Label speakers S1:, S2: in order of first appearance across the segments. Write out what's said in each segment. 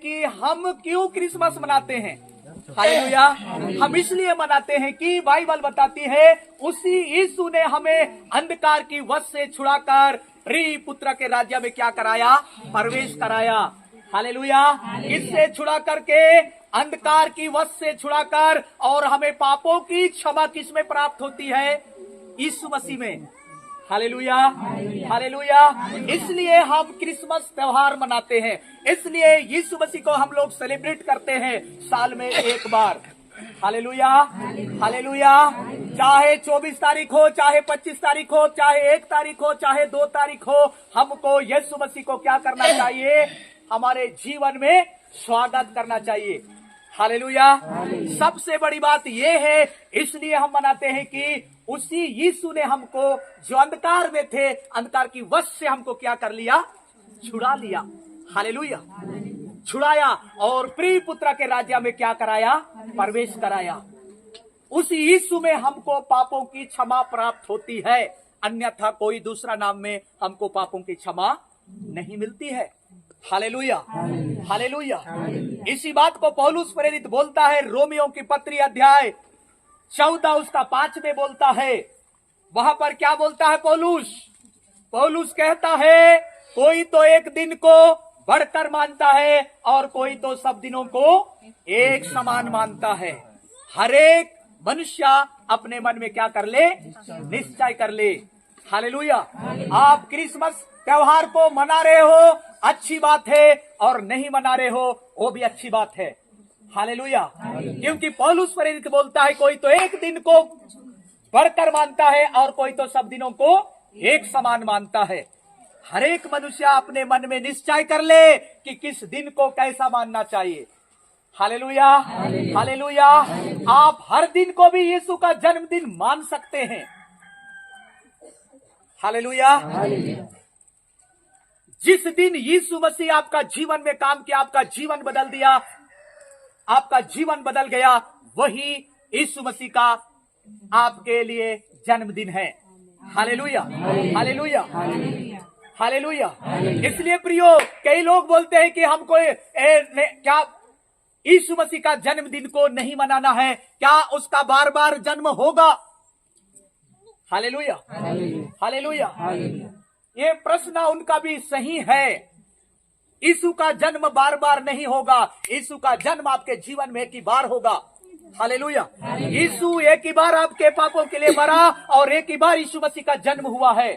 S1: कि हम क्यों क्रिसमस मनाते हैं। हालेलुया। हम इसलिए मनाते हैं कि बाइबल बताती है उसी यीशु ने हमें अंधकार की वश से छुड़ाकर प्रिय पुत्र के राज्य में क्या कराया, प्रवेश कराया। हालेलुया। इससे छुड़ा करके, अंधकार की वश से छुड़ाकर, और हमें पापों की क्षमा किसमें प्राप्त होती है, यीशु मसीह में। Hallelujah, hallelujah. इसलिए हम क्रिसमस त्योहार मनाते हैं, इसलिए यीशु मसीह को हम लोग सेलिब्रेट करते हैं साल में एक बार। Hallelujah, hallelujah. चाहे 24 तारीख हो, चाहे 25 तारीख हो, चाहे 1 तारीख हो, चाहे 2 तारीख हो, हमको यीशु मसीह को क्या करना चाहिए, हमारे जीवन में स्वागत करना चाहिए। हालेलुया। सबसे बड़ी बात यह है, इसलिए हम मनाते हैं कि उसी यीशु ने हमको, जो अंधकार में थे, अंधकार की वश से हमको क्या कर लिया, छुड़ा लिया। हालेलुया, छुड़ाया और प्रिय पुत्र के राज्य में क्या कराया, प्रवेश कराया। उसी यीशु में हमको पापों की क्षमा प्राप्त होती है, अन्यथा कोई दूसरा नाम में हमको पापों की क्षमा नहीं मिलती है। Hallelujah, hallelujah. इसी बात को पौलुस प्रेरित बोलता है, रोमियों की पत्री अध्याय 14 उसका 5 में बोलता है। वहां पर क्या बोलता है पौलुस? पौलुस कहता है, कोई तो एक दिन को बढ़कर मानता है और कोई तो सब दिनों को एक समान मानता है। हर एक मनुष्य अपने मन में क्या कर ले, निश्चय कर ले। हालेलुया। आप क्रिसमस त्योहार को मना रहे हो, अच्छी बात है, और नहीं मना रहे हो, वो भी अच्छी बात है। हालेलुया। क्योंकि पौलुस प्रेरित बोलता है, कोई तो एक दिन को बढ़कर मानता है और कोई तो सब दिनों को एक समान मानता है। हर एक मनुष्य अपने मन में निश्चय कर ले कि किस दिन को कैसा मानना चाहिए। Hallelujah, hallelujah. आप हर दिन को भी यीशु का जन्मदिन मान सकते हैं। हालेलुया। जिस दिन यीशु मसीह आपका जीवन में काम किया, आपका जीवन बदल दिया, आपका जीवन बदल गया, वही यीशु मसीह का आपके लिए जन्मदिन है। Hallelujah, hallelujah, hallelujah. इसलिए प्रियो, कई लोग बोलते हैं कि हमको क्या यीशु मसीह का जन्मदिन को नहीं मनाना है, क्या उसका बार बार जन्म होगा? Hallelujah, hallelujah. ये प्रश्न उनका भी सही है। यीशु का जन्म बार बार नहीं होगा, यीशु का जन्म आपके जीवन में एक ही बार होगा। हालेलुया। यीशु एक ही बार आपके पापों के लिए मरा और एक ही बार यीशु मसीह का जन्म हुआ है।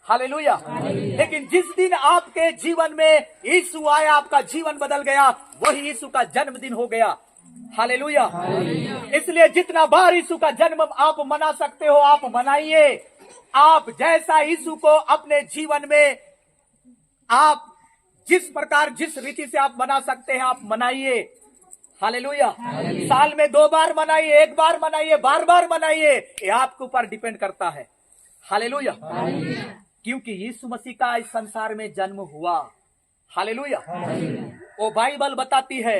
S1: हालेलुया। लेकिन जिस दिन आपके जीवन में यीशु आया, आपका जीवन बदल गया, वही यीशु का जन्मदिन हो गया। हालेलुया। इसलिए जितना बार यीशु का जन्म आप मना सकते हो, आप मनाइए। आप जैसा यीशु को अपने जीवन में, आप जिस प्रकार, जिस रीति से आप मना सकते हैं, आप मनाइए। हालेलुया। साल में 2 बार मनाइए, 1 बार मनाइए, बार बार मनाइए, ये आपके ऊपर डिपेंड करता है। हालेलुया। क्योंकि यीशु मसीह का इस संसार में जन्म हुआ। हालेलुया। वो बाइबल बताती है,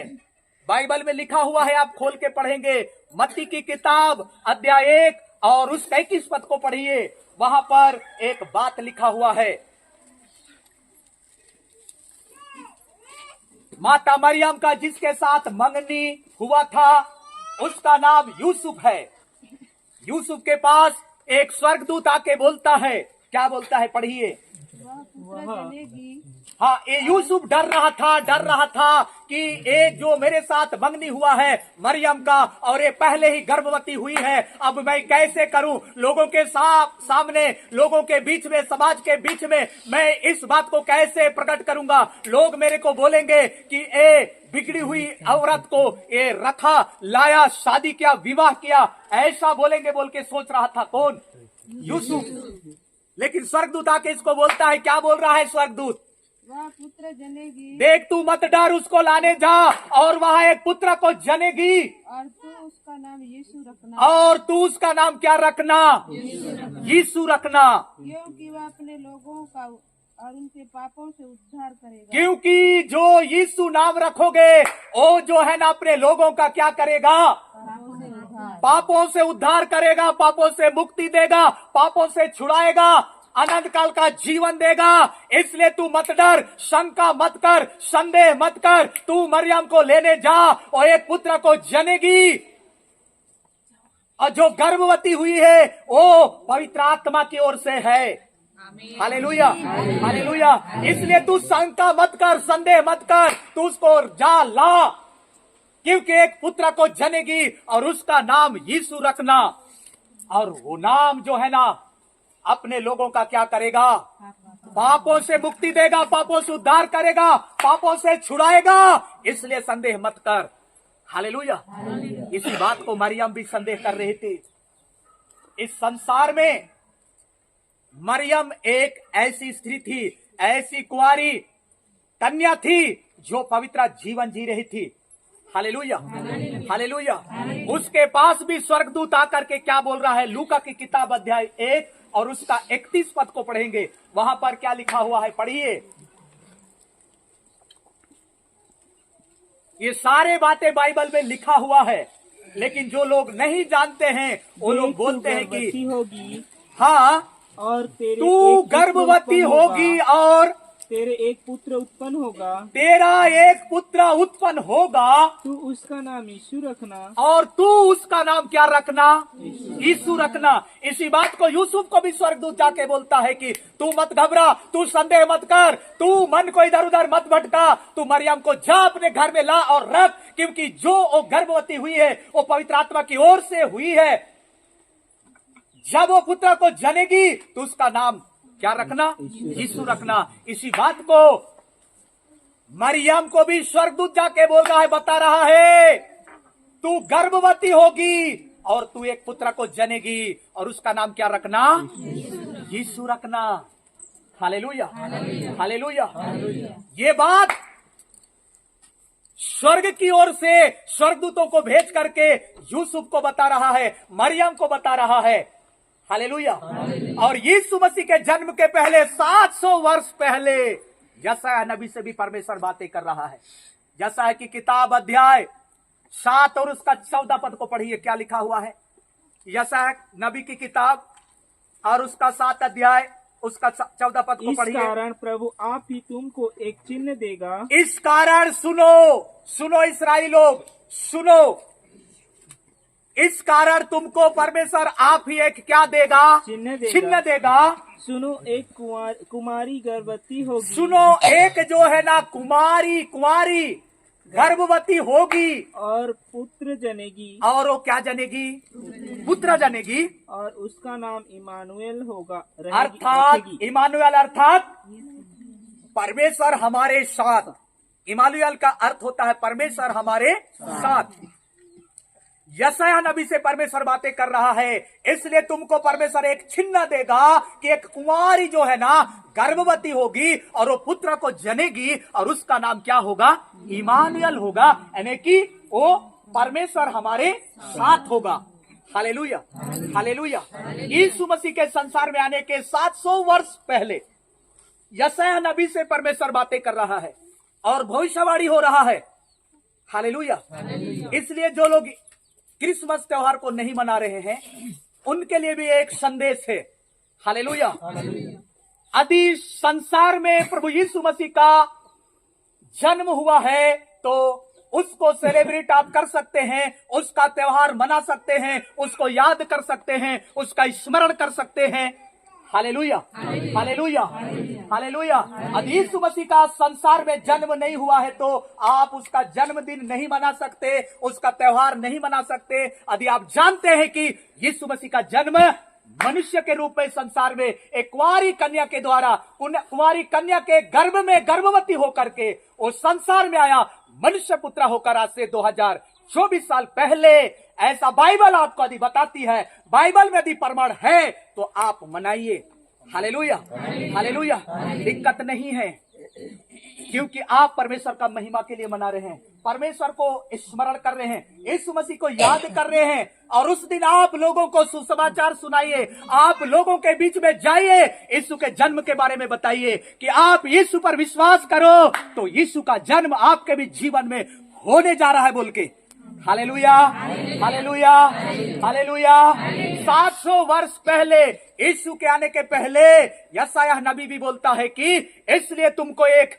S1: बाइबल में लिखा हुआ है, आप खोल के पढ़ेंगे, मत्ती की किताब अध्याय 1 और उस 21 पद को पढ़िए। वहां पर एक बात लिखा हुआ है, माता मरियम का जिसके साथ मंगनी हुआ था, उसका नाम यूसुफ है। यूसुफ के पास एक स्वर्गदूत आके बोलता है, क्या बोलता है, पढ़िए। हाँ, ये यूसुफ डर रहा था कि ये जो मेरे साथ मंगनी हुआ है मरियम का, और ये पहले ही गर्भवती हुई है, अब मैं कैसे करूं? लोगों के सामने, लोगों के बीच में, समाज के बीच में मैं इस बात को कैसे प्रकट करूंगा? लोग मेरे को बोलेंगे कि ये बिगड़ी हुई औरत को ये रखा, लाया, शादी किया, विवाह किया, ऐसा बोलेंगे बोल के सोच रहा था। कौन? यूसुफ। लेकिन स्वर्गदूत आके इसको बोलता है, क्या बोल रहा है स्वर्गदूत?
S2: वह पुत्र जनेगी,
S1: देख तू मत डर, उसको लाने जा, और वहाँ एक पुत्र को जनेगी,
S2: और तू उसका नाम यीशु रखना।
S1: और तू उसका नाम क्या रखना? यीशु रखना।
S2: क्योंकि वह अपने लोगों का और उनके पापों से उद्धार करेगा।
S1: क्योंकि जो यीशु नाम रखोगे, वो जो है ना अपने लोगों का क्या करेगा?
S2: पापों से उद्धार।
S1: पापों से उद्धार करेगा, पापों से मुक्ति देगा, पापों से छुड़ाएगा। अनंत काल का जीवन देगा। इसलिए तू मत डर, शंका मत कर, संदेह मत कर। तू मरियम को लेने जा और एक पुत्र को जनेगी, और जो गर्भवती हुई है वो पवित्र आत्मा की ओर से है। Hallelujah, hallelujah. इसलिए तू शंका मत कर, संदेह मत कर, तू उसको जा ला, क्योंकि एक पुत्र को जनेगी और उसका नाम यीशु रखना। और वो नाम जो है ना, अपने लोगों का क्या करेगा? पापों से मुक्ति देगा, पापों से उद्धार करेगा, पापों से छुड़ाएगा। इसलिए संदेह मत कर। हालेलुया। इसी बात को मरियम भी संदेह कर रही थी। इस संसार में मरियम एक ऐसी स्त्री थी, ऐसी कुंवारी कन्या थी जो पवित्र जीवन जी रही थी। Hallelujah, hallelujah. उसके पास भी स्वर्गदूत आकर के क्या बोल रहा है? लूका की किताब अध्याय 1 और उसका 31 पद को पढ़ेंगे। वहां पर क्या लिखा हुआ है, पढ़िए। ये सारे बातें बाइबल में लिखा हुआ है, लेकिन जो लोग नहीं जानते हैं वो लोग बोलते हैं कि
S3: होगी,
S1: हाँ,
S3: और तेरे
S1: तू
S3: एक पुत्र
S1: गर्भवती
S3: उत्पन्न
S1: होगी और
S3: तेरे एक पुत्र उत्पन्न होगा,
S1: तेरा एक पुत्र उत्पन्न होगा,
S3: तू उसका नाम यीशु रखना,
S1: और तू उसका नाम क्या रखना? यीशु रखना। इसी बात को यूसुफ को भी स्वर्गदूत जाके बोलता है कि तू मत घबरा, तू संदेह मत कर, तू मन को इधर उधर मत भटका, तू मरियम को जा अपने घर में ला और रख, क्योंकि जो वो गर्भवती हुई है वो पवित्र आत्मा की ओर से हुई है। जब वो पुत्र को जनेगी तो उसका नाम क्या रखना? यीशु रखना। इसी बात को मरियम को भी स्वर्गदूत जाके बोल रहा है, बता रहा है, तू गर्भवती होगी और तू एक पुत्र को जनेगी और उसका नाम क्या रखना? यीशु रखना। Hallelujah, hallelujah. ये बात स्वर्ग की ओर से स्वर्गदूतों को भेज करके यूसुफ को बता रहा है, मरियम को बता रहा है। हालेलुया। और यीशु मसीह के जन्म के पहले 700 वर्ष पहले यशायाह नबी से भी परमेश्वर बातें कर रहा है। यशायाह की किताब अध्याय 7 और उसका 14 पद को पढ़िए, क्या लिखा हुआ है? यशायाह नबी की किताब और उसका 7 अध्याय उसका 14 पद को पढ़िए।
S3: इस कारण प्रभु आप ही तुमको एक चिन्ह देगा।
S1: इस कारण सुनो, सुनो इस्राएली लोग, सुनो। इस कारण तुमको परमेश्वर आप ही एक क्या देगा? चिन्ह देगा।
S3: सुनो, एक कुमारी गर्भवती होगी।
S1: सुनो, एक जो है ना कुमारी गर्भवती होगी
S3: और पुत्र जनेगी।
S1: और वो क्या जनेगी? पुत्र जनेगी।
S3: और उसका नाम इमानुएल होगा।
S1: अर्थात इमानुएल अर्थात परमेश्वर हमारे साथ। इमानुएल का अर्थ होता है परमेश्वर हमारे साथ। यशायाह नबी से परमेश्वर बातें कर रहा है। इसलिए तुमको परमेश्वर एक चिन्ह देगा कि एक कुंवारी जो है ना गर्भवती होगी और वो पुत्र को जनेगी और उसका नाम क्या होगा? इमानुएल होगा, यानी कि वो परमेश्वर हमारे साथ होगा। Hallelujah, hallelujah. यीशु मसीह के संसार में आने के 700 वर्ष पहले यशायाह नबी से परमेश्वर बातें कर रहा है और भविष्यवाणी हो रहा है। हालेलुया। इसलिए जो लोग क्रिसमस त्योहार को नहीं मना रहे हैं उनके लिए भी एक संदेश है। हालेलुया। यदि संसार में प्रभु यीशु मसीह का जन्म हुआ है तो उसको सेलिब्रेट आप कर सकते हैं, उसका त्योहार मना सकते हैं, उसको याद कर सकते हैं, उसका स्मरण कर सकते हैं। Hallelujah, hallelujah, hallelujah. यदि यीशु मसीह का संसार में जन्म नहीं हुआ है तो आप उसका जन्मदिन नहीं मना सकते, उसका त्योहार नहीं मना सकते। यदि आप जानते हैं कि यीशु मसीह का जन्म मनुष्य के रूप में संसार में एक कुंवारी कन्या के द्वारा, कुंवारी कन्या के गर्भ में गर्भवती होकर के वो संसार में आया, मनुष्य पुत्र होकर आज से 2024 साल पहले, ऐसा बाइबल आपको यदि बताती है, बाइबल में यदि प्रमाण है तो आप मनाइए। Hallelujah, hallelujah. दिक्कत नहीं है, क्योंकि आप परमेश्वर का महिमा के लिए मना रहे हैं, परमेश्वर को स्मरण कर रहे हैं, यीशु मसीह को याद कर रहे हैं। और उस दिन आप लोगों को सुसमाचार सुनाइए, आप लोगों के बीच में जाइए, यीशु के जन्म के बारे में बताइए कि आप यीशु पर विश्वास करो तो यीशु का जन्म आपके भी जीवन में होने जा रहा है बोल के। Hallelujah, hallelujah, hallelujah. 700 500 वर्ष पहले, यीशु के आने के पहले यशायाह नबी भी बोलता है कि इसलिए तुमको एक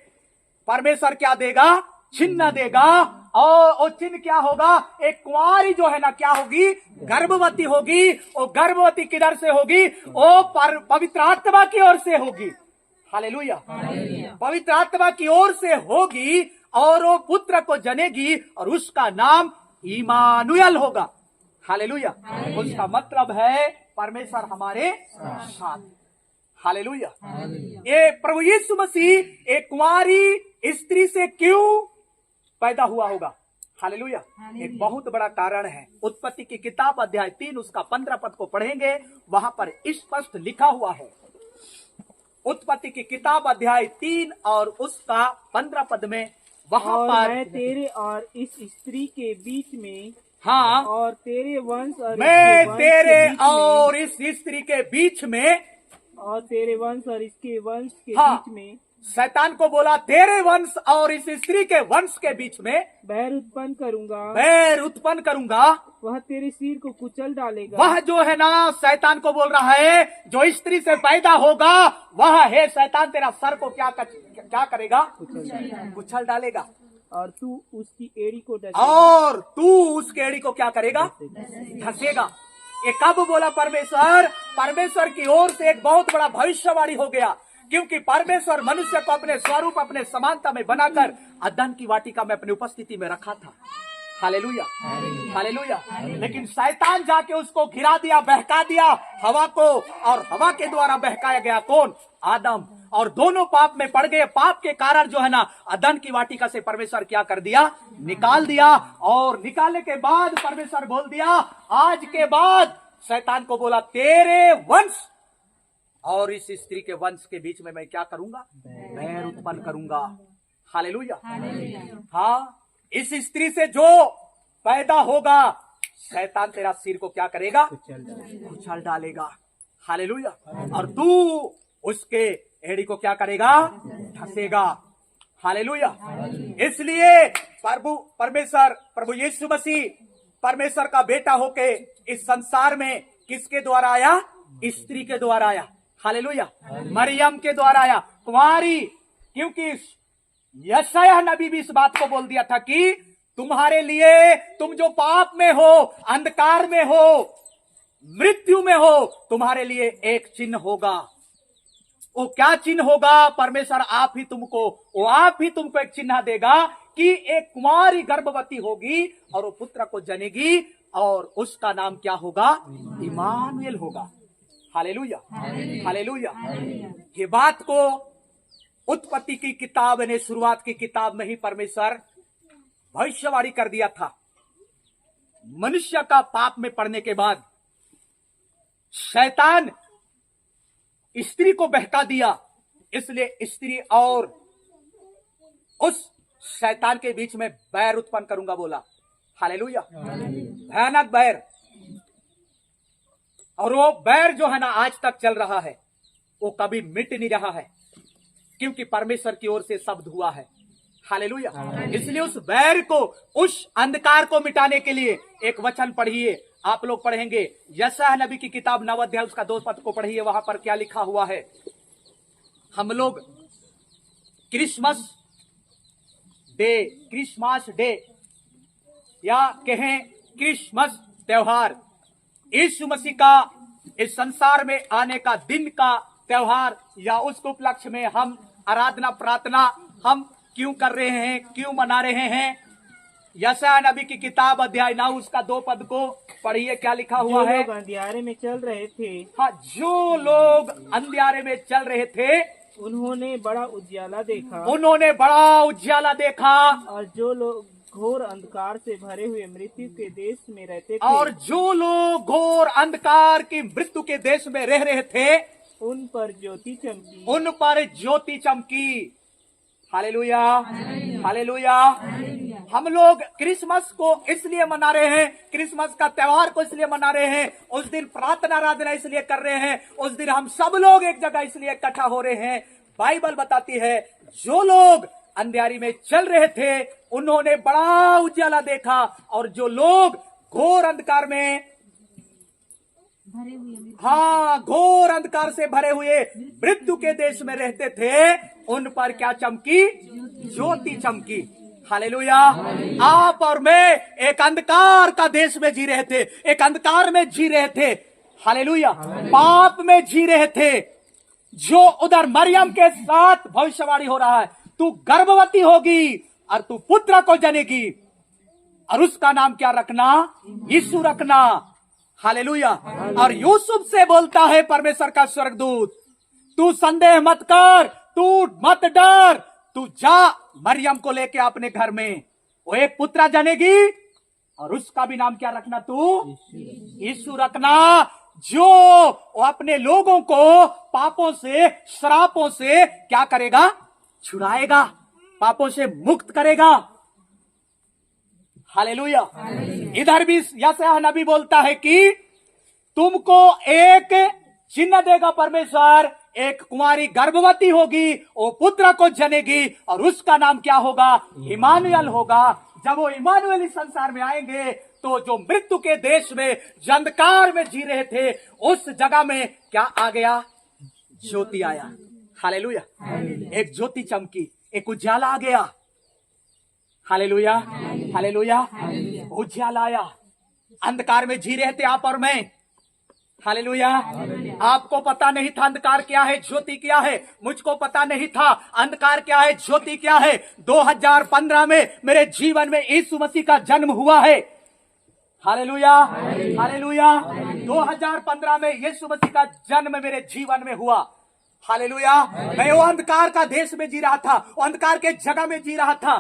S1: परमेश्वर क्या देगा, चिन्ह देगा। और वो चिन्ह क्या होगा, एक कुंवारी जो है ना क्या होगी, गर्भवती होगी। वो गर्भवती किधर से होगी, वो पवित्र आत्मा की ओर से होगी। हालेलुया, पवित्र आत्मा की ओर से होगी और वो पुत्र को जनेगी और उसका नाम इमानुएल होगा। हालेलुया, उसका मतलब है परमेश्वर हमारे साथ। हालेलुया। ये प्रभु यीशु मसीह एक कुंवारी स्त्री से क्यों पैदा हुआ होगा? हालेलुया, एक बहुत बड़ा कारण है। उत्पत्ति की किताब अध्याय 3 उसका 15 पद को पढ़ेंगे, वहां पर स्पष्ट लिखा हुआ है। उत्पत्ति की किताब अध्याय 3 और उसका 15 पद में वहां पर,
S3: मैं तेरे और इस स्त्री के बीच में,
S1: हाँ,
S3: और तेरे वंश और
S1: मैं
S3: इसके वंश
S1: तेरे
S3: के बीच में,
S1: और इस स्त्री के बीच में,
S3: और तेरे वंश और इसके वंश के
S1: हाँ,
S3: बीच में
S1: शैतान को बोला तेरे वंश और इस स्त्री के वंश के बीच में
S3: बैर उत्पन्न करूंगा,
S1: बैर उत्पन्न करूंगा।
S3: वह तेरे सिर को कुचल डालेगा।
S1: वह जो है ना, शैतान को बोल रहा है, जो स्त्री से पैदा होगा वह है शैतान, तेरा सर को क्या करेगा, कुचल डालेगा।
S3: और तू उसकी एड़ी को डसेगा।
S1: और तू उसके एड़ी को क्या करेगा, धसेगा। ये कब बोला परमेश्वर? परमेश्वर की ओर से एक बहुत बड़ा भविष्यवाणी हो गया, क्योंकि परमेश्वर मनुष्य को अपने स्वरूप, अपने समानता में बनाकर अदन की वाटिका में अपनी उपस्थिति में रखा था। Hallelujah, hallelujah. लेकिन शैतान जाके उसको गिरा दिया, बहका दिया हवा को, और हवा के द्वारा बहकाया गया कौन? आदम। और दोनों पाप में पड़ गए। पाप के कारण जो है ना, अदन की वाटिका से परमेश्वर क्या कर दिया, निकाल दिया। और निकालने के बाद परमेश्वर बोल दिया, आज के बाद शैतान को बोला तेरे वंश और इस स्त्री के वंश के बीच में मैं क्या करूंगा, बैर उत्पन्न करूंगा। हालेलुया। हाँ, इस स्त्री से जो पैदा होगा, शैतान तेरा सिर को क्या करेगा, कुचल डालेगा। हालेलुया। और तू उसके एड़ी को क्या करेगा, धसेगा। हालेलुया। इसलिए प्रभु यीशु मसीह परमेश्वर का बेटा होके इस संसार में किसके द्वारा आया? स्त्री के द्वारा आया। हालेलुया, मरियम के द्वारा आया, कुंवारी। क्योंकि यशायाह नबी भी इस बात को बोल दिया था कि तुम्हारे लिए, तुम जो पाप में हो, अंधकार में हो, मृत्यु में हो, तुम्हारे लिए एक चिन्ह होगा। वो क्या चिन्ह होगा? परमेश्वर आप ही तुमको एक चिन्ह देगा कि एक कुमारी गर्भवती होगी और वो पुत्र को जनेगी और उसका नाम क्या होगा? इमानुएल होगा। Hallelujah, hallelujah. ये बात को उत्पत्ति की किताब ने, शुरुआत की किताब में ही परमेश्वर भविष्यवाणी कर दिया था। मनुष्य का पाप में पड़ने के बाद शैतान स्त्री को बहका दिया, इसलिए स्त्री और उस शैतान के बीच में बैर उत्पन्न करूंगा बोला। हालेलुया, भयानक बैर। और वो बैर जो है ना, आज तक चल रहा है, वो कभी मिट नहीं रहा है, क्योंकि परमेश्वर की ओर से शब्द हुआ है। हालेलुया। इसलिए उस बैर को, उस अंधकार को मिटाने के लिए एक वचन पढ़िए, आप लोग पढ़ेंगे यशायाह नबी की किताब 9 अध्याय उसका 2 पद को पढ़िए। वहां पर क्या लिखा हुआ है? हम लोग क्रिसमस डे या कहें क्रिसमस त्योहार, यीशु मसीह का इस संसार में आने का दिन का त्योहार, या उसके उपलक्ष्य में हम आराधना प्रार्थना हम क्यों कर रहे हैं, क्यों मना रहे हैं? यशायाह नबी की किताब अध्याय 9 उसका 2 पद को पढ़िए, क्या लिखा हुआ है?
S3: जो लोग अंधियारे में चल रहे थे,
S1: हाँ, जो लोग अंधियारे में चल रहे थे,
S3: उन्होंने बड़ा उजियाला देखा।
S1: उन्होंने बड़ा उजियाला देखा।
S3: और जो लोग घोर अंधकार से भरे हुए मृत्यु के देश में रहते थे,
S1: और जो लोग घोर अंधकार की मृत्यु के देश में रह रहे थे,
S3: उन पर ज्योति चमकी।
S1: उन पर ज्योति चमकी। Hallelujah, hallelujah. हम लोग क्रिसमस को इसलिए मना रहे हैं, क्रिसमस का त्योहार को इसलिए मना रहे हैं, उस दिन प्रार्थना आराधना इसलिए कर रहे हैं, उस दिन हम सब लोग एक जगह इसलिए इकट्ठा हो रहे हैं। बाइबल बताती है, जो लोग अंधियारी में चल रहे थे उन्होंने बड़ा उजाला देखा, और जो लोग घोर अंधकार में
S2: भरे हुए मृत्यु
S1: हाँ, घोर अंधकार से भरे हुए मृत्यु के देश में रहते थे, उन पर क्या चमकी? ज्योति चमकी। हालेलुया। आप और मैं एक अंधकार का देश में जी रहे थे, एक अंधकार में जी रहे थे। हालेलुया। पाप में जी रहे थे। जो उधर मरियम के साथ भविष्यवाणी हो रहा है, तू गर्भवती होगी और तू पुत्र को जनेगी और उसका नाम क्या रखना? यीशु रखना। हालेलुया। और यूसुफ से बोलता है परमेश्वर का स्वर्गदूत, तू संदेह मत कर, तू मत डर, तू जा मरियम को लेके अपने घर में, वो एक पुत्र जनेगी और उसका भी नाम क्या रखना? तू यीशु रखना, जो वो अपने लोगों को पापों से, श्रापों से क्या करेगा? छुड़ाएगा, पापों से मुक्त करेगा। हालेलुया। इधर भी यशायाह नबी बोलता है कि तुमको एक चिन्ह देगा परमेश्वर, एक कुंवारी गर्भवती होगी, वो पुत्र को जनेगी और उसका नाम क्या होगा? इमानुएल होगा। जब वो इमानुएल इस संसार में आएंगे तो जो मृत्यु के देश में अंधकार में जी रहे थे, उस जगह में क्या आ गया? ज्योति आया। हालेलुया। एक ज्योति चमकी, एक उजाला आ गया। हालेलुया। हालेलुया। उजाला आया। अंधकार में जी रहे थे आप और मैं। हालेलुया। आपको पता नहीं था अंधकार क्या है, ज्योति क्या है। मुझको पता नहीं था अंधकार क्या है, ज्योति क्या है। 2015 में मेरे जीवन में यीशु मसीह का जन्म हुआ है। हालेलुया। हालेलुया। 2015 में यीशु मसीह का जन्म मेरे जीवन में हुआ। हालेलुया। मैं वो अंधकार का देश में जी रहा था, वो अंधकार के जगह में जी रहा था,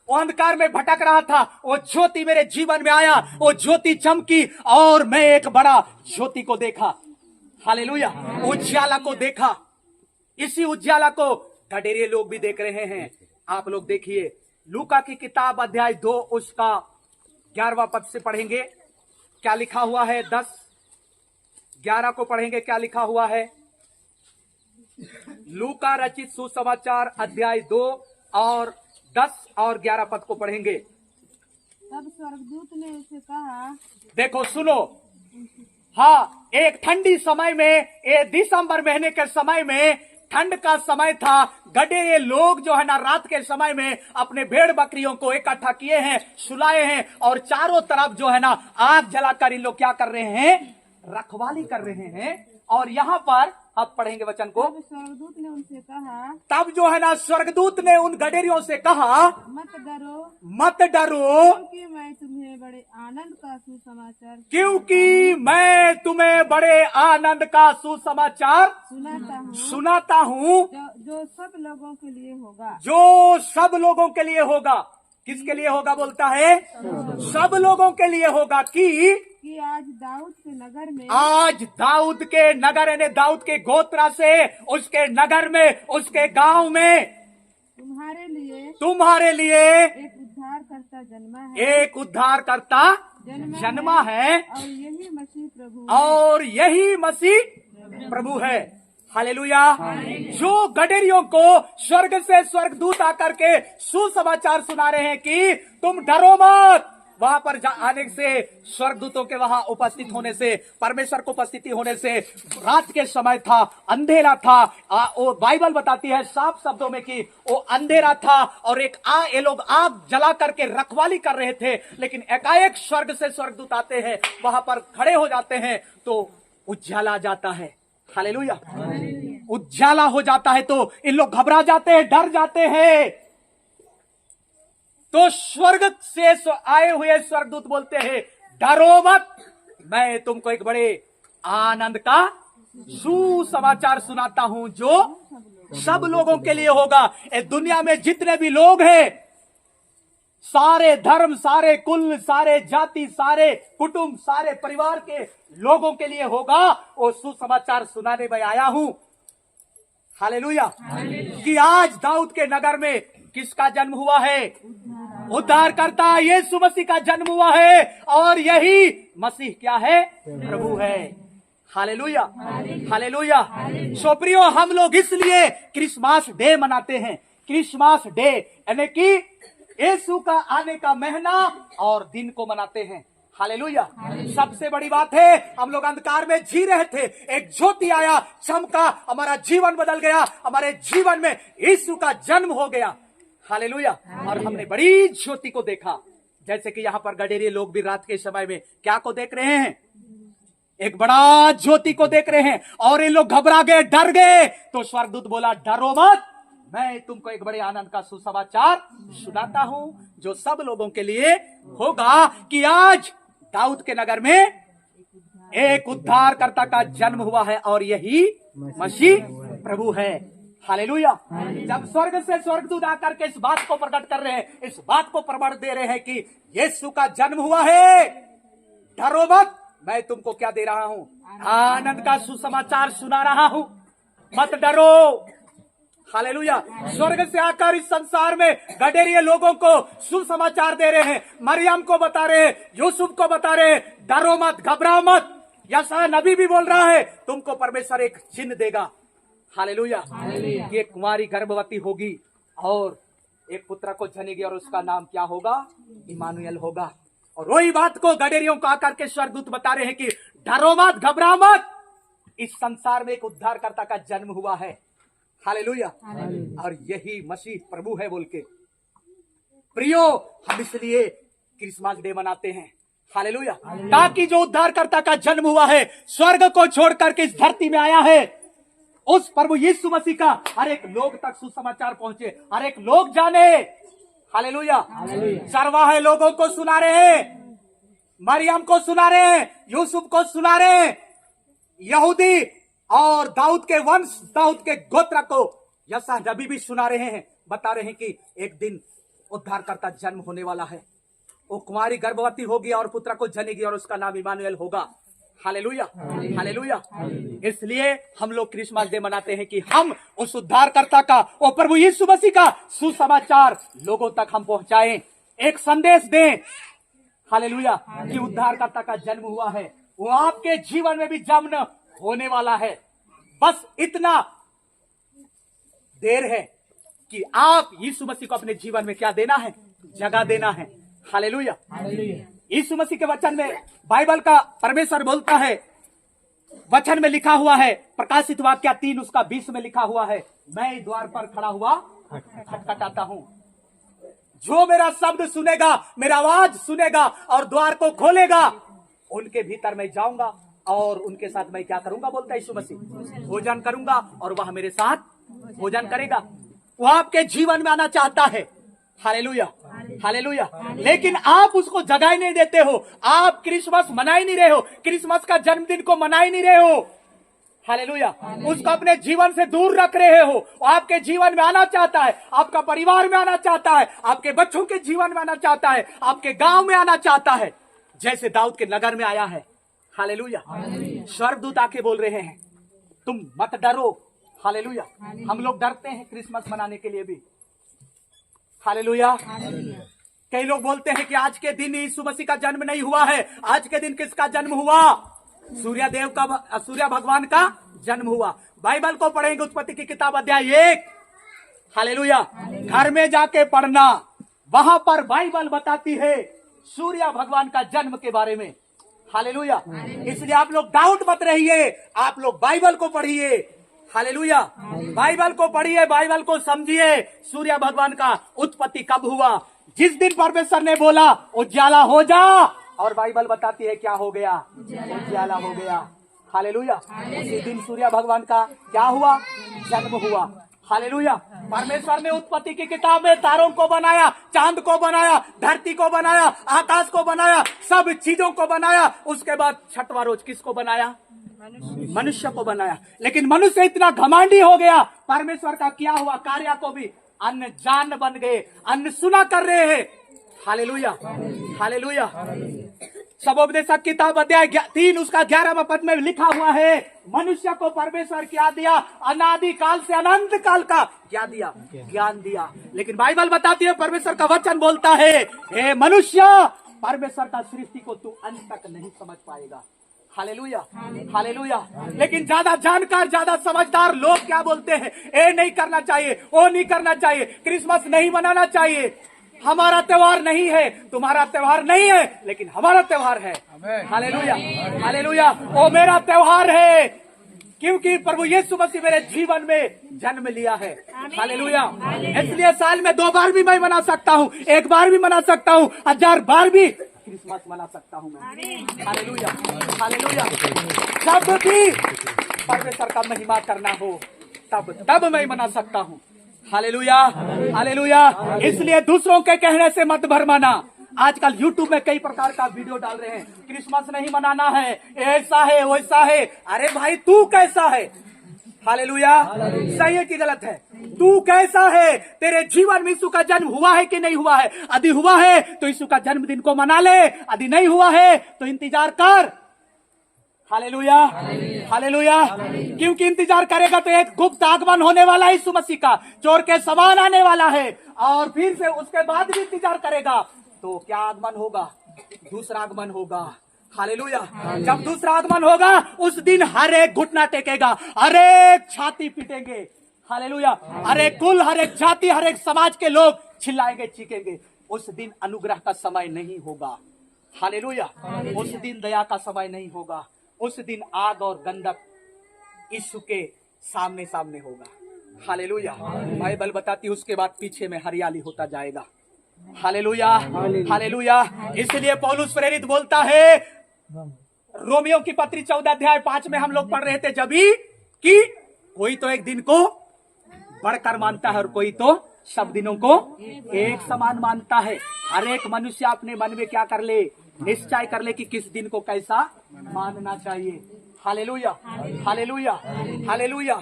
S1: वो अंधकार में भटक रहा था। वो ज्योति मेरे जीवन में आया, वो ज्योति चमकी और मैं एक बड़ा ज्योति को देखा। हालेलुया। उज्जाला को देखा। इसी उज्जाला को गडेरिये लोग भी देख रहे हैं। आप लोग देखिए, लूका की किताब अध्याय 2 उसका 11वां पद से पढ़ेंगे, क्या लिखा हुआ है। 10-11 को पढ़ेंगे, क्या लिखा हुआ है। लूका रचित सुसमाचार अध्याय 2 और 10 और 11 पद को पढ़ेंगे।
S2: तब स्वर्गदूत ने उसे कहा,
S1: देखो सुनो, हाँ, एक ठंडी समय में, ये दिसंबर महीने के समय में, ठंड का समय था। गधे लोग जो है ना, रात के समय में अपने भेड़ बकरियों को इकट्ठा किए हैं, सुलाए हैं और चारों तरफ जो है ना आग जलाकर इन लोग क्या कर रहे हैं? रखवाली कर रहे हैं। और यहाँ पर अब पढ़ेंगे वचन को।
S2: तब स्वर्गदूत ने उनसे कहा,
S1: तब जो है ना स्वर्गदूत ने उन गडेरियों से कहा,
S2: मत डरो,
S1: मत डरो,
S2: क्योंकि मैं तुम्हें बड़े आनंद का सुसमाचार
S1: क्योंकि मैं तुम्हें बड़े आनंद का सुसमाचार सुनाता हूँ,
S2: जो सब लोगों के लिए होगा।
S1: जो सब लोगों के लिए होगा। किसके लिए होगा बोलता है? सब लोगों के लिए होगा। कि
S2: आज दाऊद के नगर में,
S1: आज दाऊद के नगर यानी दाऊद के गोत्रा से, उसके नगर में, उसके गांव में तुम्हारे लिए
S2: एक उद्धारकर्ता जन्मा है।
S1: एक उद्धारकर्ता जन्मा है
S2: और यही मसीह प्रभु
S1: और यही मसीह प्रभु है। हालेलुया। जो गडेरियों को स्वर्ग से स्वर्गदूत आकर के सुसमाचार सुना रहे हैं कि तुम डरो मत। वहां पर आने से, स्वर्गदूतों के वहां उपस्थित होने से, परमेश्वर को उपस्थिति होने से, रात के समय था, अंधेरा था। वो बाइबल बताती है साफ शब्दों में कि वो अंधेरा था और ये लोग आग जला करके रखवाली कर रहे थे। लेकिन एकाएक स्वर्ग से स्वर्गदूत आते हैं, वहां पर खड़े हो जाते हैं तो उज्जाला जाता है। हालेलुया। उज्जाला हो जाता है तो इन लोग घबरा जाते हैं, डर जाते हैं। तो स्वर्ग से आए हुए स्वर्गदूत बोलते हैं, डरो मत, मैं तुमको एक बड़े आनंद का सुसमाचार सुनाता हूं, जो सब लोगों के लिए होगा। इस दुनिया में जितने भी लोग हैं, सारे धर्म, सारे कुल, सारे जाति, सारे कुटुंब, सारे परिवार के लोगों के लिए होगा। वो सुसमाचार सुनाने में आया हूं। हालेलुया। कि आज दाऊद के नगर में किसका जन्म हुआ है? उद्धारकर्ता यीशु मसीह का जन्म हुआ है और यही मसीह क्या है? प्रभु है। हालेलुया। हालेलुया। सो प्रियो, हम लोग इसलिए क्रिसमस डे मनाते हैं। क्रिसमस डे यानी कि यीशु का आने का महीना और दिन को मनाते हैं। हालेलुया। सबसे बड़ी बात है, हम लोग अंधकार में जी रहे थे, एक ज्योति आया, चमका, हमारा जीवन बदल गया, हमारे जीवन में यीशु का जन्म हो गया। हालेलुया। और हमने बड़ी ज्योति को देखा, जैसे कि यहाँ पर गडेरिए लोग भी रात के समय में क्या को देख रहे हैं? एक बड़ा ज्योति को देख रहे हैं, और ये लोग घबरा गए, डर गए। तो स्वर्गदूत बोला, डरो मत, मैं तुमको एक बड़े आनंद का सुसमाचार सुनाता हूं, जो सब लोगों के लिए होगा, कि आज दाऊद के नगर में एक उद्धारकर्ता का जन्म हुआ है, और यही मसीह प्रभु है। हालेलुया। जब स्वर्ग से स्वर्गदूत आकर के इस बात को प्रकट कर रहे हैं, इस बात को प्रमाण दे रहे हैं कि यीशु का जन्म हुआ है, डरो मत, मैं तुमको क्या दे रहा हूं? आनंद का सुसमाचार सुना रहा हूं, मत डरो। हालेलुया। स्वर्ग से आकर इस संसार में गडेरिए लोगों को सुसमाचार दे रहे हैं, मरियम को बता रहे हैं, यूसुफ को बता रहे हैं, डरो मत, घबराओ मत। यशायाह नबी भी बोल रहा है, तुमको परमेश्वर एक चिन्ह देगा। हालेलुया। ये कुंवारी गर्भवती होगी और एक पुत्र को जनेगी, और उसका नाम क्या होगा? इमानुएल होगा। और वही बात को गडेरियों को आकर के स्वर्गदूत बता रहे हैं कि डरो मत, घबराओ मत, इस संसार में एक उद्धारकर्ता का जन्म हुआ है। हालेलुया। और यही मसीह प्रभु है बोल के। प्रियो, हम इसलिए क्रिसमस डे मनाते हैं। हालेलुया। ताकि जो उद्धारकर्ता का जन्म हुआ है, स्वर्ग को छोड़ करके इस धरती में आया है, उस प्रभु यीशु मसीह का हर एक लोग तक सुसमाचार पहुंचे, हर एक लोग जाने। हालेलुया। चरवाहे लोगों को सुना रहे हैं, मरियम को सुना रहे हैं, यूसुफ को सुना रहे हैं, यहूदी और दाऊद के वंश, दाऊद के गोत्र को यशायाह नबी भी सुना रहे हैं, बता रहे हैं कि एक दिन उद्धारकर्ता जन्म होने वाला है। वो कुंवारी गर्भवती होगी और पुत्र को जनेगी, और उसका नाम इमानुएल होगा। हालेलुया। हालेलुया। इसलिए हम लोग क्रिसमस डे मनाते हैं कि हम उस उद्धारकर्ता का, वो प्रभु यीशु मसीह का सुसमाचार लोगों तक हम पहुंचाएं, एक संदेश दें। हालेलुया। कि उद्धारकर्ता का जन्म हुआ है, वो आपके जीवन में भी जन्म होने वाला है। बस इतना देर है कि आप यीशु मसीह को अपने जीवन में क्या देना है? जगह देना है। हालेलुया। यीशु मसीह के वचन में, बाइबल का परमेश्वर बोलता है, वचन में लिखा हुआ है, प्रकाशित वाक्य 3 उसका 20 में लिखा हुआ है, मैं द्वार पर खड़ा हुआ खटखटाता हूं, जो मेरा शब्द सुनेगा, मेरा आवाज सुनेगा और द्वार को खोलेगा, उनके भीतर मैं जाऊंगा और उनके साथ मैं क्या करूंगा? बोलता है यीशु मसीह, भोजन करूंगा और वह मेरे साथ भोजन करेगा। वो आपके जीवन में आना चाहता है। हालेलुया। हालेलुया। लेकिन आप उसको जगह ही नहीं देते हो, आप क्रिसमस मना ही नहीं रहे हो, क्रिसमस का जन्मदिन को मना ही नहीं रहे हो। हालेलुया। उसको अपने जीवन से दूर रख रहे हो। आपके जीवन में आना चाहता है, आपका परिवार में आना चाहता है, आपके बच्चों के जीवन में आना चाहता है, आपके गांव में आना चाहता है, जैसे दाऊद के नगर में आया है। हालेलुया। स्वर्गदूत आके बोल रहे हैं, तुम मत डरो। हालेलुया। हम लोग डरते हैं क्रिसमस मनाने के लिए भी। हालेलुया। कई लोग बोलते हैं कि आज के दिन यीशु मसीह का जन्म नहीं हुआ है। आज के दिन किसका जन्म हुआ? सूर्य भगवान का जन्म हुआ। बाइबल को पढ़ेंगे, उत्पत्ति की किताब अध्याय 1। हालेलुया। घर में जाके पढ़ना, वहां पर बाइबल बताती है सूर्य भगवान का जन्म के बारे में। हालेलुया। इसलिए आप लोग डाउट मत रहिए, आप लोग बाइबल को पढ़िए। हालेलुया। बाइबल को पढ़िए, बाइबल को समझिए। सूर्य भगवान का उत्पत्ति कब हुआ? जिस दिन परमेश्वर ने बोला उजाला हो जा, और बाइबल बताती है क्या हो गया? उजाला हो गया। हालेलुया। उसी दिन सूर्य भगवान का क्या हुआ? जन्म हुआ। हालेलुया। परमेश्वर ने उत्पत्ति की किताब में तारों को बनाया, चांद को बनाया, धरती को बनाया, आकाश को बनाया, सब चीजों को बनाया। उसके बाद छठवां रोज किसको बनाया? मनुष्य को बनाया। लेकिन मनुष्य इतना घमंडी हो गया, परमेश्वर का किया हुआ कार्य को भी अनजान बन गए, अनसुना कर रहे हैं। हालेलुया। हालेलुया। सबोपदेशक किताब अध्याय 3 उसका 11वां पद में लिखा हुआ है, मनुष्य को परमेश्वर क्या दिया? अनादि काल से अनंत काल का क्या दिया? ज्ञान दिया। लेकिन बाइबल बताती है, परमेश्वर का वचन बोलता है, हे मनुष्य, परमेश्वर का सृष्टि को तू अंत तक नहीं समझ पाएगा। हालेलुया। हालेलुया। लेकिन ज्यादा जानकार, ज्यादा समझदार लोग क्या बोलते हैं? ए नहीं करना चाहिए, वो नहीं करना चाहिए, क्रिसमस नहीं मनाना चाहिए। हमारा त्योहार नहीं है, तुम्हारा त्योहार नहीं है, लेकिन हमारा त्योहार है। Hallelujah, hallelujah. वो मेरा त्योहार है क्योंकि प्रभु यीशु मसीह मेरे जीवन में जन्म लिया है। हालेलुया। इसलिए साल में 2 बार भी मैं मना सकता हूँ, 1 बार भी मना सकता हूँ, 1000 बार भी क्रिसमस मना सकता हूँ मैं। Hallelujah, hallelujah. जब भी परमेश्वर का महिमा करना हो तब मैं मना सकता हूँ। Hallelujah, hallelujah. इसलिए दूसरों के कहने से मत भरमाना। आजकल YouTube में कई प्रकार का वीडियो डाल रहे हैं, क्रिसमस नहीं मनाना है, ऐसा है वैसा है। अरे भाई तू कैसा है? हालेलुया। सही है कि गलत है? तू कैसा है? तेरे जीवन में यीशु का जन्म हुआ है कि नहीं हुआ है? यदि हुआ है तो यीशु का जन्मदिन को मना ले, यदि नहीं हुआ है तो इंतजार कर। Hallelujah, hallelujah. क्योंकि इंतजार करेगा तो एक गुप्त आगमन होने वाला है यीशु मसीह का, चोर के समान आने वाला है। और फिर से उसके बाद भी इंतजार करेगा तो क्या आगमन होगा? दूसरा आगमन होगा। हालेलुया। जब दूसरा आगमन होगा उस दिन हर एक घुटना टेकेगा, हर एक छाती पीटेंगे। हालेलुया। हर एक कुल, हर एक जाति, हर एक समाज के लोग चिल्लाएंगे, चीखेंगे। उस दिन अनुग्रह का समय नहीं होगा। हालेलुया। उस दिन दया का समय नहीं होगा। उस दिन आग और गंधक यीशु के सामने सामने होगा। हालेलुया। बाइबल बताती है उसके बाद पीछे में हरियाली होता जाएगा। Hallelujah, hallelujah. इसलिए पौलुस प्रेरित बोलता है, रोमियो की पत्री 14 अध्याय 5 में हम लोग पढ़ रहे थे जब भी कि कोई तो एक दिन को बढ़कर मानता है और कोई तो सब दिनों को एक समान मानता है। हर एक मनुष्य अपने मन में क्या कर ले? निश्चय कर ले कि किस दिन को कैसा मानना चाहिए। Hallelujah, hallelujah, hallelujah.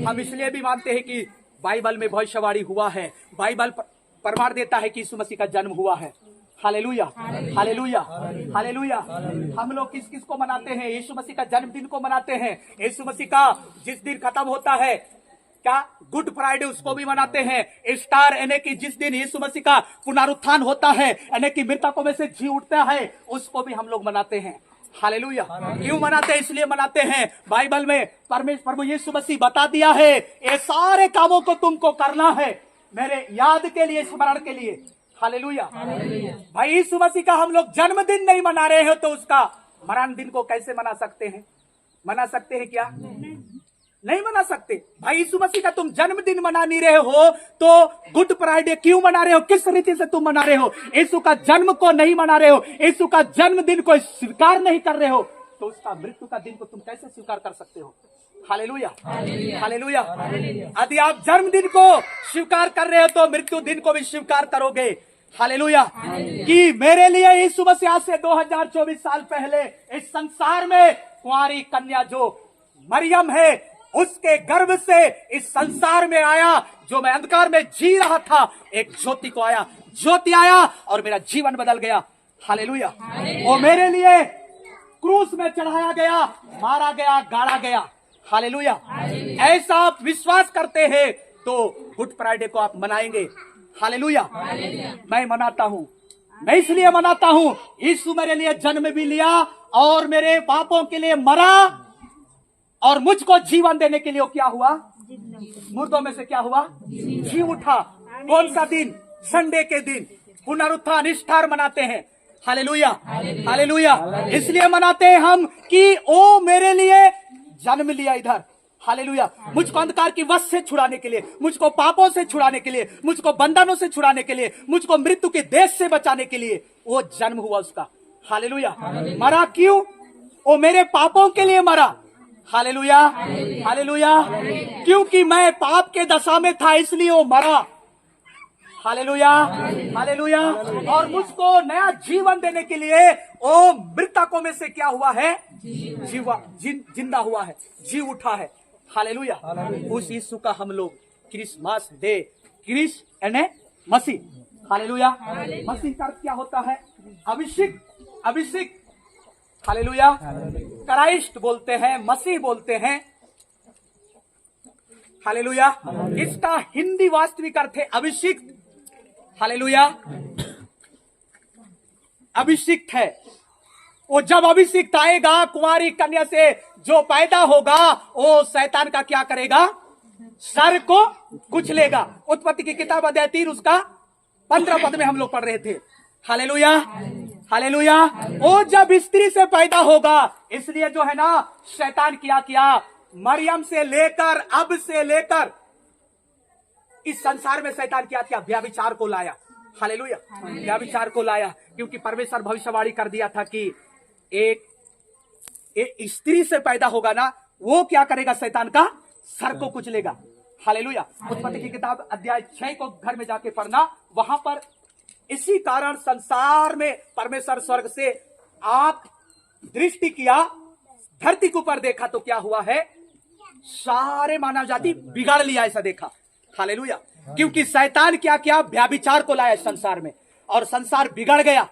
S1: हम इसलिए भी मानते हैं कि बाइबल में भविष्यवाणी हुआ है, बाइबल प्रमाण देता है कि यीशु मसीह का जन्म हुआ है। Hallelujah, hallelujah, hallelujah. हम लोग किस किस को मनाते हैं? यीशु मसीह का जन्मदिन को मनाते हैं। यीशु मसीह का जिस दिन खत्म होता है, क्या गुड फ्राइडे, उसको भी मनाते हैं। स्टार यानी कि जिस दिन यीशु मसीह का पुनरुत्थान होता है, यानी कि मृतकों में से जी उठता है, उसको भी हम लोग मनाते हैं। हालेलुया। क्यों मनाते हैं? इसलिए मनाते हैं, बाइबल में प्रभु यीशु मसीह बता दिया है, ये सारे कामों को तुमको करना है मेरे याद के लिए, स्मरण के लिए। हालेलुया। भाई यीशु मसीह का हम लोग जन्मदिन नहीं मना रहे हो तो उसका मरण दिन को कैसे मना सकते हैं? मना सकते हैं क्या? नहीं मना सकते। भाई यीशु मसीह का तुम जन्मदिन मना नहीं रहे हो तो गुड फ्राइडे क्यों मना रहे हो? किस रीति से तुम मना रहे हो? यीशु का जन्म को नहीं मना रहे हो, यीशु का जन्मदिन को स्वीकार नहीं कर रहे हो, तो उसका मृत्यु का दिन को तुम कैसे स्वीकार कर सकते हो? Hallelujah, hallelujah. यदि आप जन्मदिन को स्वीकार कर रहे हो तो मृत्यु दिन को भी स्वीकार करोगे। हालेलुया। कि मेरे लिए यीशु मसीह से 2024 साल पहले इस संसार में कुंवारी कन्या जो मरियम है उसके गर्भ से इस संसार में आया। जो मैं अंधकार में जी रहा था, एक ज्योति को आया, ज्योति आया और मेरा जीवन बदल गया। हालेलुया। वो मेरे लिए क्रूस में चढ़ाया गया, मारा गया, गाड़ा गया। हालेलुया। ऐसा आप विश्वास करते हैं तो गुड फ्राइडे को आप मनाएंगे। हालेलुया। मैं मनाता हूँ, मैं इसलिए मनाता हूँ, यीशु मेरे लिए जन्म भी लिया और मेरे पापों के लिए मरा और मुझको जीवन देने के लिए क्या हुआ? मुर्दों में से क्या हुआ? जी उठा। कौन सा दिन? संडे के दिन पुनरुत्थान ईस्टर मनाते हैं। Hallelujah, hallelujah. इसलिए मनाते हैं हम कि ओ मेरे लिए जन्म लिया इधर। हालेलुया। मुझको अंधकार की वश से छुड़ाने के लिए, मुझको पापों से छुड़ाने के लिए, मुझको बंधनों से छुड़ाने के लिए, मुझको मृत्यु के देश से बचाने के लिए वो जन्म हुआ उसका। हालेलुया। मरा क्यों? वो मेरे पापों के लिए मरा। Hallelujah, hallelujah. क्योंकि मैं पाप के दशा में था इसलिए वो मरा। Hallelujah, hallelujah. और मुझको नया जीवन देने के लिए वो मृतकों में से क्या हुआ है? जिंदा हुआ है, जी उठा है। हालेलुया। उस यीशु का हम लोग क्रिसमस डे, क्रिस यानी मसीह। हालेलुया। मसीह का अर्थ क्या होता है? अभिषिक्त, अभिषिक्त। हालेलुया। क्राइस्ट बोलते हैं, मसीह बोलते हैं। हालेलुया। इसका हिंदी वास्तविक अर्थ है अभिषिक्त। हालेलुया। अभिषिक्त है वो। जब अभिषिक्त आएगा कुंवारी कन्या से जो पैदा होगा वो शैतान का क्या करेगा? सर को कुचलेगा। उत्पत्ति की किताब अध्याय 3 उसका 15 पद में हम लोग पढ़ रहे थे। Hallelujah, hallelujah. वो जब स्त्री से पैदा होगा, इसलिए जो है ना शैतान किया मरियम से लेकर अब से लेकर इस संसार में शैतान क्या व्यभिचार को लाया। हालेलुया, व्यभिचार को लाया, क्योंकि परमेश्वर भविष्यवाणी कर दिया था कि एक स्त्री से पैदा होगा ना, वो क्या करेगा, शैतान का सर को कुचलेगा। हालेलुया। उत्पत्ति की किताब अध्याय 6 को घर में जाके पढ़ना, वहां पर इसी कारण संसार में परमेश्वर स्वर्ग से आंख दृष्टि किया, धरती के ऊपर देखा तो क्या हुआ है, सारे मानव जाति बिगाड़ लिया, ऐसा देखा। हालेलुया। क्योंकि शैतान क्या व्यभिचार को लाया संसार में, और संसार बिगड़ गया,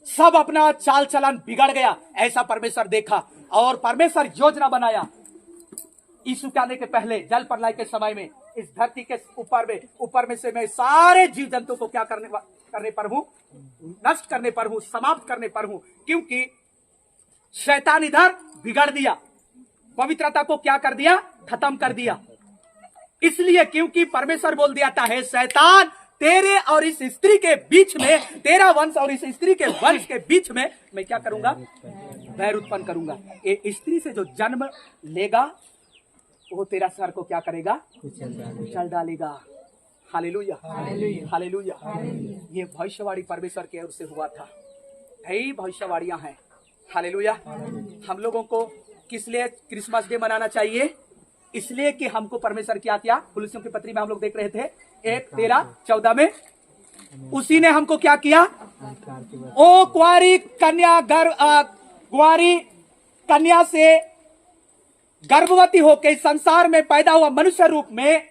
S1: सब अपना चाल चलन बिगड़ गया, ऐसा परमेश्वर देखा। और परमेश्वर योजना बनाया यीशु के आने के पहले, जल प्रलय के समय में, इस धरती के ऊपर में से मैं सारे जीव जंतु को क्या करने पर हूं, नष्ट करने पर हूं, समाप्त करने पर हूं। क्योंकि शैतान इधर बिगड़ दिया, पवित्रता को क्या कर दिया, खत्म कर दिया। इसलिए क्योंकि परमेश्वर बोल दिया था, हे शैतान, तेरे और इस स्त्री के बीच में, तेरा वंश और इस स्त्री के वंश के बीच में मैं क्या करूंगा, बैर उत्पन्न करूंगा। ये स्त्री से जो जन्म लेगा वो तेरा सर को क्या करेगा, कुचल डालेगा। Hallelujah, hallelujah. ये भविष्यवाणी परमेश्वर की ओर से हुआ था। कई भविष्यवाणियां हैं। हालेलुया। हम लोगों को किस लिए क्रिसमस डे मनाना चाहिए, इसलिए कि हमको परमेश्वर क्या कुलुस्सियों की पत्री में हम लोग देख रहे थे 1:13-14 में, उसी ने हमको क्या किया, ओ कुंवारी कन्या से गर्भवती होकर संसार में पैदा हुआ मनुष्य रूप में।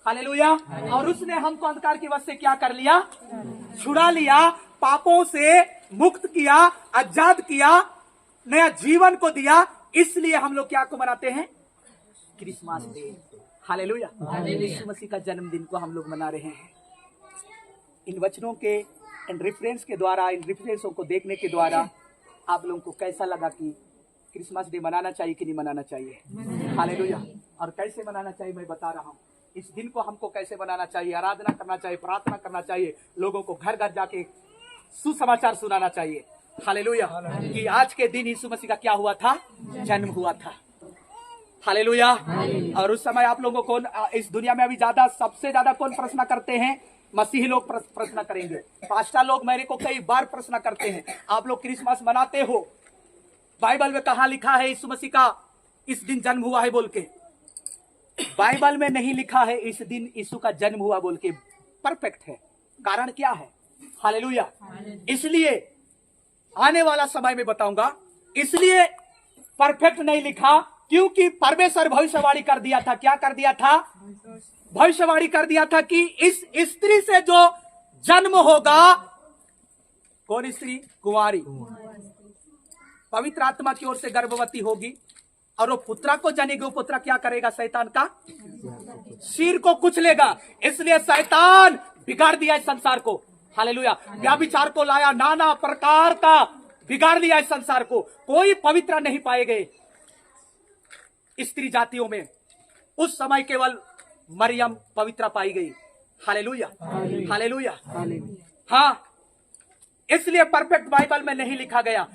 S1: हालेलुया। और उसने हमको अंधकार की वश से क्या कर लिया, छुड़ा लिया, पापों से मुक्त किया, आजाद किया, नया जीवन को दिया। इसलिए हम लोग क्या को मनाते हैं, क्रिसमस डे। हालेलुया। यीशु मसीह का जन्मदिन को हम लोग मना रहे हैं। इन वचनों के, इन रेफरेंस के द्वारा, इन रेफरेंसों को देखने के द्वारा आप लोगों को कैसा लगा कि क्रिसमस डे मनाना चाहिए कि नहीं मनाना चाहिए। हालेलुया। और कैसे मनाना चाहिए मैं बता रहा हूँ। इस दिन को हमको कैसे मनाना चाहिए, आराधना करना चाहिए, प्रार्थना करना चाहिए, लोगों को घर घर जाके सुसमाचार सुनाना चाहिए। हालेलुया। कि आज के दिन यीशु मसीह का क्या हुआ था, जन्म हुआ था। हालेलुया। और उस समय आप लोगों को इस दुनिया में अभी सबसे ज्यादा कौन प्रश्न करते हैं, मसीही लोग प्रश्न करेंगे। पास्टर लोग मेरे को कई बार प्रश्न करते हैं, आप लोग क्रिसमस मनाते हो, बाइबल में कहा लिखा है यीशु मसीह का इस दिन जन्म हुआ है बोल के? बाइबल में नहीं लिखा है इस दिन यीशु का जन्म हुआ बोल के। परफेक्ट है। कारण क्या है? हालेलुया। इसलिए आने वाला समय में बताऊंगा, इसलिए परफेक्ट नहीं लिखा, क्योंकि परमेश्वर भविष्यवाणी कर दिया था। क्या कर दिया था? भविष्यवाणी कर दिया था कि इस स्त्री से जो जन्म होगा, कौन स्त्री? कुंवारी, पवित्र आत्मा की ओर से गर्भवती होगी, और वो पुत्रा को जनेगी। वो पुत्रा क्या करेगा? शैतान का सिर को कुचलेगा। इसलिए शैतान बिगाड़ दिया इस संसार को। हालेलुया। व्यभिचार को लाया, नाना प्रकार का बिगाड़ दिया इस संसार को। कोई पवित्र नहीं पाए गए स्त्री जातियों में। उस समय केवल मरियम पवित्र पाई गई। Hallelujah, hallelujah. हाँ, इसलिए परफेक्ट बाइबल में नहीं लिखा गया।